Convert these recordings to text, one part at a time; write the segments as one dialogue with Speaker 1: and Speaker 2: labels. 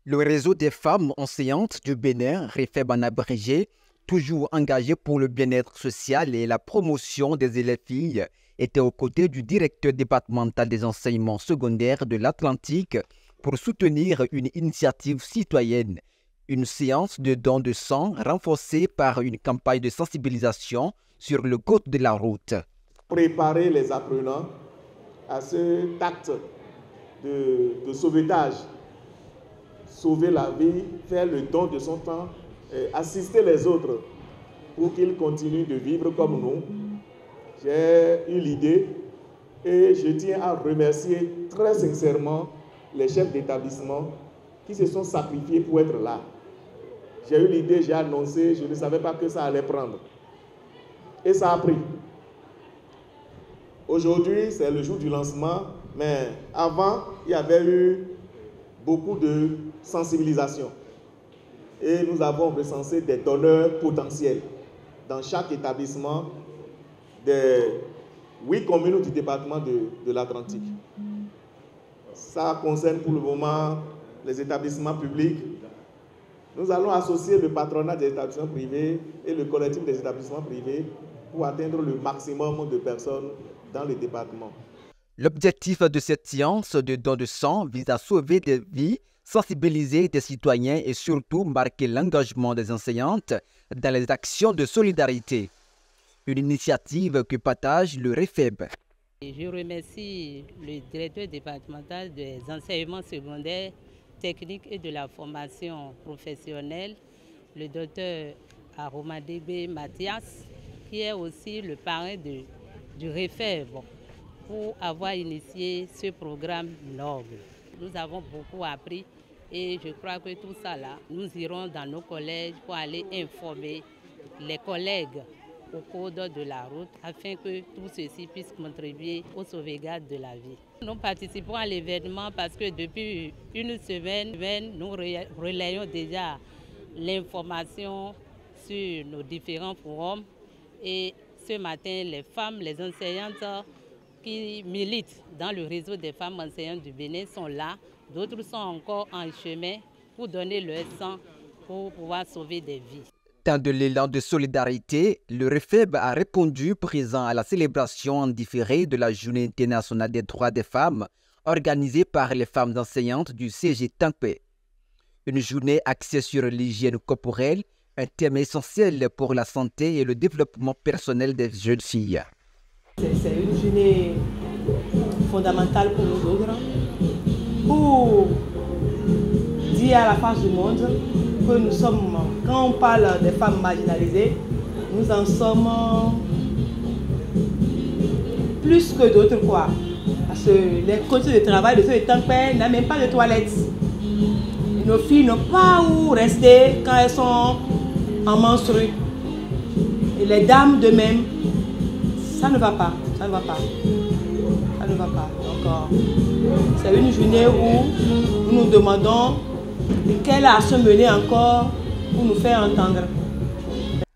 Speaker 1: Le réseau des femmes enseignantes du Bénin, REFEB en abrégé, toujours engagé pour le bien-être social et la promotion des élèves filles, était aux côtés du directeur départemental des enseignements secondaires de l'Atlantique pour soutenir une initiative citoyenne, une séance de don de sang renforcée par une campagne de sensibilisation sur le code de la route.
Speaker 2: Préparer les apprenants à cet acte de sauvetage, sauver la vie, faire le don de son temps, assister les autres pour qu'ils continuent de vivre comme nous. J'ai eu l'idée et je tiens à remercier très sincèrement les chefs d'établissement qui se sont sacrifiés pour être là. J'ai eu l'idée, j'ai annoncé, je ne savais pas que ça allait prendre. Et ça a pris. Aujourd'hui, c'est le jour du lancement, mais avant, il y avait eu beaucoup de sensibilisation. Et nous avons recensé des donneurs potentiels dans chaque établissement des 8 communes du département de l'Atlantique. Ça concerne pour le moment les établissements publics. Nous allons associer le patronat des établissements privés et le collectif des établissements privés pour atteindre le maximum de personnes dans le département.
Speaker 1: L'objectif de cette séance de don de sang vise à sauver des vies, sensibiliser des citoyens et surtout marquer l'engagement des enseignantes dans les actions de solidarité. Une initiative que partage le REFEB.
Speaker 3: Je remercie le directeur départemental des enseignements secondaires, techniques et de la formation professionnelle, le docteur Aromadebe Mathias, qui est aussi le parrain du REFEB, pour avoir initié ce programme noble. Nous avons beaucoup appris et je crois que tout ça là, nous irons dans nos collèges pour aller informer les collègues au code de la route afin que tout ceci puisse contribuer aux sauvegardes de la vie. Nous participons à l'événement parce que depuis une semaine, nous relayons déjà l'information sur nos différents forums et ce matin, les femmes, les enseignantes qui militent dans le réseau des femmes enseignantes du Bénin sont là. D'autres sont encore en chemin pour donner leur sang pour pouvoir sauver des vies.
Speaker 1: Dans de l'élan de solidarité, le REFEB a répondu présent à la célébration en différé de la Journée internationale des droits des femmes organisée par les femmes enseignantes du CG Tampé. Une journée axée sur l'hygiène corporelle, un thème essentiel pour la santé et le développement personnel des jeunes filles.
Speaker 4: C'est une journée fondamentale pour nous autres, pour dire à la face du monde que nous sommes, quand on parle des femmes marginalisées, nous en sommes plus que d'autres quoi. Parce que les conditions de travail de ceux étant pères n'ont même pas de toilettes. Nos filles n'ont pas où rester quand elles sont en menstrues. Et les dames de même, ça ne va pas, ça ne va pas, ça ne va pas. Donc c'est une journée où nous nous demandons quelle action mener encore pour nous faire entendre.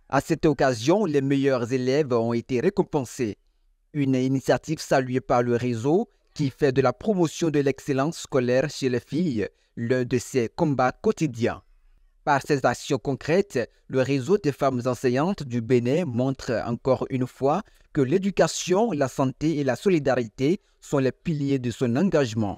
Speaker 1: À cette occasion, les meilleurs élèves ont été récompensés. Une initiative saluée par le réseau qui fait de la promotion de l'excellence scolaire chez les filles l'un de ses combats quotidiens. Par ces actions concrètes, le réseau des femmes enseignantes du Bénin montre encore une fois que l'éducation, la santé et la solidarité sont les piliers de son engagement.